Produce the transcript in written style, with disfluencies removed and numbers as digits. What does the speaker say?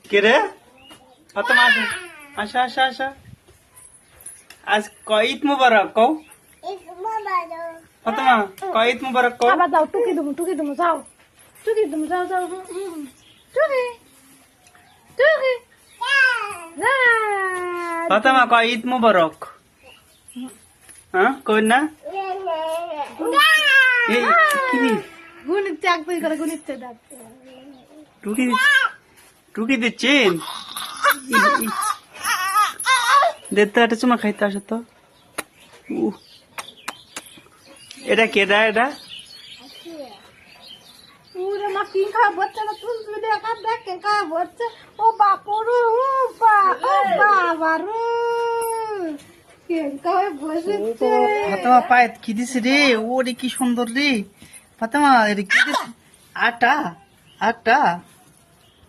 কে রে? ফাতেমা আসো, আসা আসা আসা। আজ ঈদ মুবারক কও। ফাতেমা ঈদ মুবারক কও। আবার যাও টুকি দুমু যাও টুকি দুমু যাও যাও টুকি টুকি ফাতেমা ঈদ মুবারক। হ্যাঁ কই না? এই কি রে? গুনিত চাক তুই করে গুনিত ডাক টুকি টুকি দিচ্ছেন? দেখতে একটা চুমা খাইতে আসো তো। এটা কেডা? এটা পুরো মা কি খাওয়া হচ্ছে না তুই তুই দেখা দেখ কে খাওয়া হচ্ছে ও বাপুরু ও বাবা রু কে খাওয়া বসেছে ফাতেমা পায়েত কি দিছে রে? ওরে কি সুন্দর রে ফাতেমা, এটা কি দিছে? আটা আটা